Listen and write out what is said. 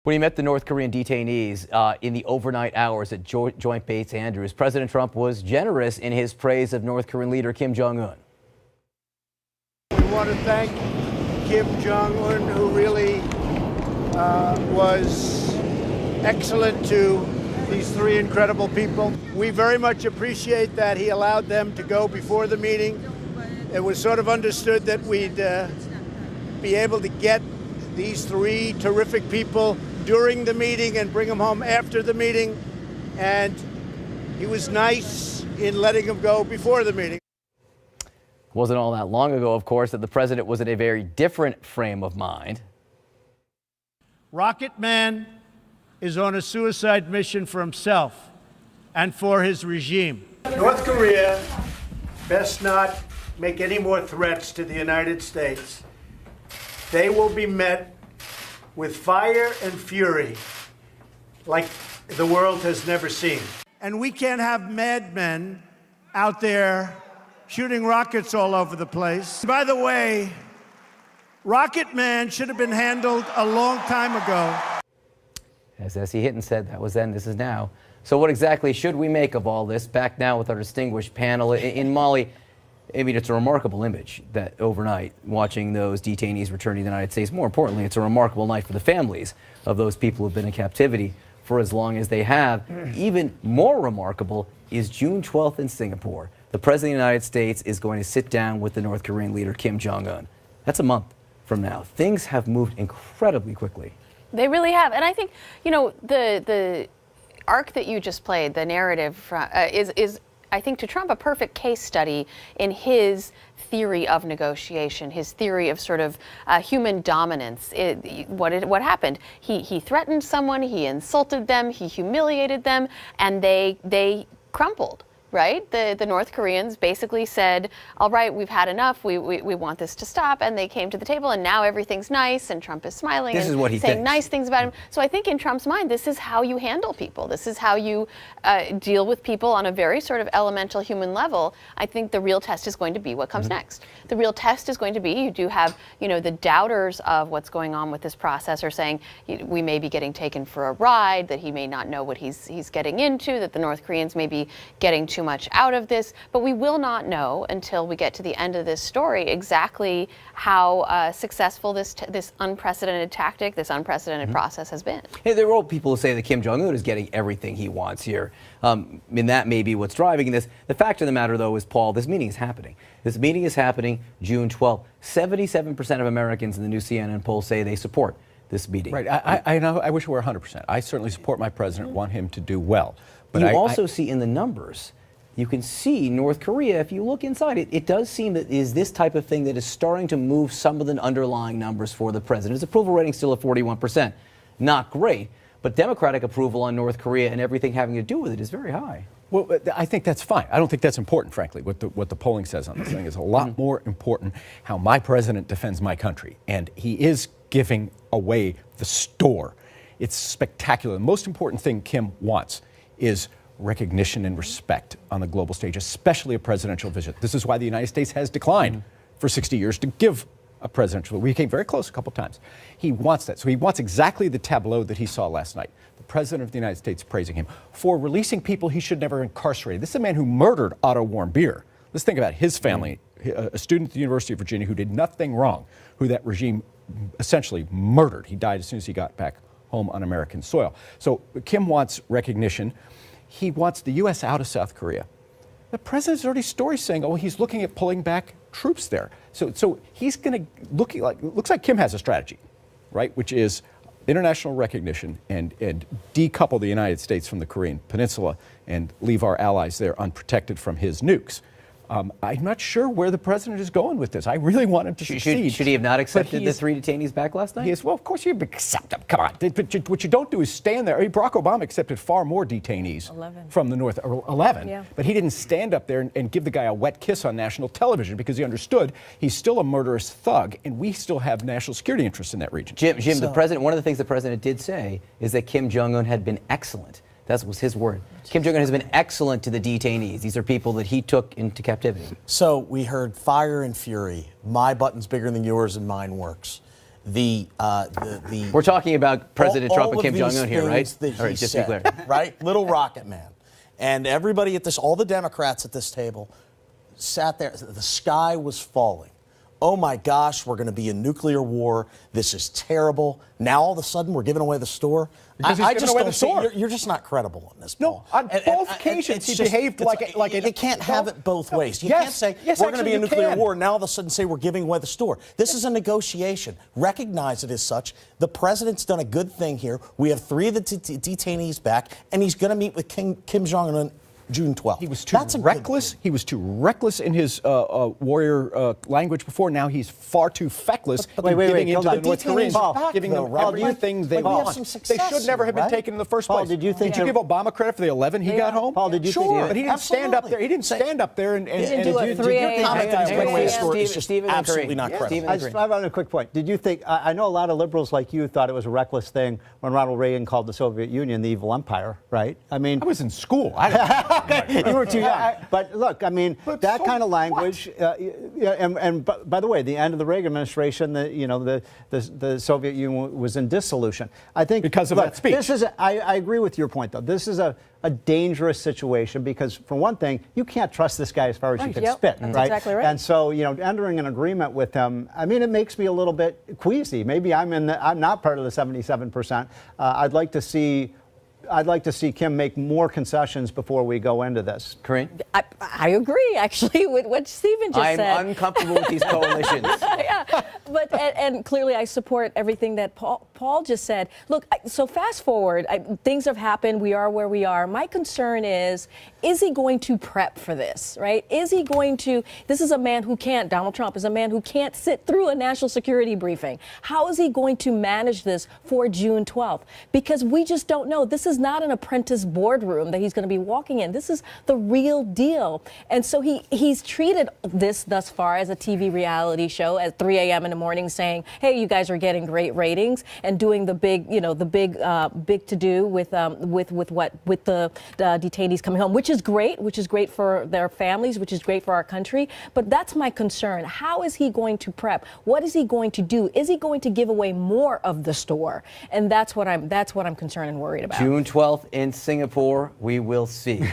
When he met the North Korean detainees in the overnight hours at Joint Base Andrews, President Trump was generous in his praise of North Korean leader Kim Jong-un. We want to thank Kim Jong-un, who really was excellent to these three incredible people. We very much appreciate that he allowed them to go before the meeting. It was sort of understood that we'd be able to get these three terrific people during the meeting and bring them home after the meeting. And he was nice in letting them go before the meeting. Wasn't all that long ago, of course, that the president was in a very different frame of mind. Rocket Man is on a suicide mission for himself and for his regime. North Korea best not make any more threats to the United States. They will be met with fire and fury like the world has never seen. And we can't have madmen out there shooting rockets all over the place. By the way, Rocket Man should have been handled a long time ago. As S.E. Hinton said, that was then, this is now. So what exactly should we make of all this? Back now with our distinguished panel in Mali. I mean, it's a remarkable image that overnight, watching those detainees return to the United States. More importantly, it's a remarkable night for the families of those people who've been in captivity for as long as they have. Even more remarkable is June 12th in Singapore. The President of the United States is going to sit down with the North Korean leader, Kim Jong-un. That's a month from now. Things have moved incredibly quickly. They really have. And I think, you know, the arc that you just played, the narrative is I think, to Trump, a perfect case study in his theory of negotiation, his theory of sort of human dominance. What happened? He threatened someone, he insulted them, he humiliated them, and they crumpled. Right? The North Koreans basically said, all right, we've had enough. We want this to stop. And they came to the table, and now everything's nice, and Trump is smiling and saying nice things about him. So I think in Trump's mind, this is how you handle people. This is how you deal with people on a very sort of elemental human level. I think the real test is going to be what comes next. The real test is going to be, you do have, you know, the doubters of what's going on with this process are saying we may be getting taken for a ride, that he may not know what he's getting into, that the North Koreans may be getting too much out of this, but we will not know until we get to the end of this story exactly how successful this unprecedented tactic, this unprecedented process has been. Hey, there are people who say that Kim Jong-un is getting everything he wants here. And that may be what's driving this. The fact of the matter, though, is, Paul, this meeting is happening. This meeting is happening June 12th. 77% of Americans in the new CNN poll say they support this meeting. Right. I wish it were 100%. I certainly support my president, want him to do well. But you also see in the numbers, you can see North Korea, if you look inside it, it does seem that is this type of thing that is starting to move some of the underlying numbers for the president. His approval rating still at 41%. Not great, but Democratic approval on North Korea and everything having to do with it is very high. Well, I think that's fine. I don't think that's important, frankly. What the polling says on this thing is a lot more important how my president defends my country. And he is giving away the store. It's spectacular. The most important thing Kim wants is recognition and respect on the global stage, especially a presidential visit. This is why the United States has declined for 60 years to give a presidential. We came very close a couple times. He wants that. So he wants exactly the tableau that he saw last night. The president of the United States praising him for releasing people he should never incarcerate. This is a man who murdered Otto Warmbier. Let's think about his family, a student at the University of Virginia who did nothing wrong, who that regime essentially murdered. He died as soon as he got back home on American soil. So Kim wants recognition. He wants the U.S. out of South Korea. The president's already stories saying, oh, he's looking at pulling back troops there. So he's going to looks like Kim has a strategy, right? Which is international recognition and decouple the United States from the Korean Peninsula and leave our allies there unprotected from his nukes. I'm not sure where the president is going with this. I really want him to succeed. Should he have not accepted the three detainees back last night? Well, of course you accept them. Come on. But what you don't do is stand there. I mean, Barack Obama accepted far more detainees from the North, 11. Yeah. But he didn't stand up there and give the guy a wet kiss on national television because he understood he's still a murderous thug, and we still have national security interests in that region. Jim, the president. One of the things the president did say is that Kim Jong-un had been excellent. That was his word. Kim Jong-un has been excellent to the detainees. These are people that he took into captivity. So we heard fire and fury. My button's bigger than yours and mine works. We're talking about President Trump and all of Kim these Jong Un here, right? things that All right, he just to be said, clear. right? Little Rocket Man. And everybody at this, all the Democrats at this table sat there. The sky was falling. Oh my gosh, we're going to be in nuclear war. This is terrible. Now all of a sudden we're giving away the store. Because he's giving away the store. You're just not credible on this, No, Paul. on both occasions he behaved like an. You can't have it both ways. You Yes, can't say yes, we're going to be in actually you nuclear can. war. Now all of a sudden say we're giving away the store. This is a negotiation. Recognize it as such. The president's done a good thing here. We have 3 of the detainees back, and he's going to meet with Kim Jong Un June 12th. He was too reckless. He was too reckless in his warrior language before. Now he's far too feckless in giving in to the North Koreans, giving them everything they want. They should never have been taken in the first place. Did you Did you give Obama credit for the 11 he got home? Paul, did you Sure, But he didn't stand up there. He didn't stand up there and do a 3 a.m. comment that he's going away the store is just Stephen absolutely Curry. not Yeah, credible. Stephen I Agree. have a quick point. Did you think, I know a lot of liberals like you thought it was a reckless thing when Ronald Reagan called the Soviet Union the evil empire, right? I mean, I was in school. I don't you were too young. But look, I mean, But that so kind of language, and by the way, the end of the Reagan administration, the Soviet Union was in dissolution. I think Because of that speech. This is, I agree with your point, though. This is a dangerous situation because, for one thing, you can't trust this guy as far as you can Yep, spit, that's right? exactly right. And so, entering an agreement with him, I mean, it makes me a little bit queasy. Maybe I'm not part of the 77%. I'd like to see Kim make more concessions before we go into this. Corinne? I agree, actually, with what Stephen just I'm said. uncomfortable with these coalitions. Yeah, but and clearly I support everything that Paul just said. Look, so fast forward, things have happened. We are where we are. My concern is he going to prep for this, right? Is he going to? This is a man who can't. Donald Trump is a man who can't sit through a national security briefing. How is he going to manage this for June 12th? Because we just don't know. This is not an apprentice boardroom that he's going to be walking in. This is the real deal. And so he's treated this thus far as a TV reality show at 3 a.m. in the morning saying, hey, you guys are getting great ratings and doing the big, big to do with the detainees coming home, which is great for their families, which is great for our country. But that's my concern. How is he going to prep? What is he going to do? Is he going to give away more of the store? And that's what I'm concerned and worried about. June 12th in Singapore, we will see.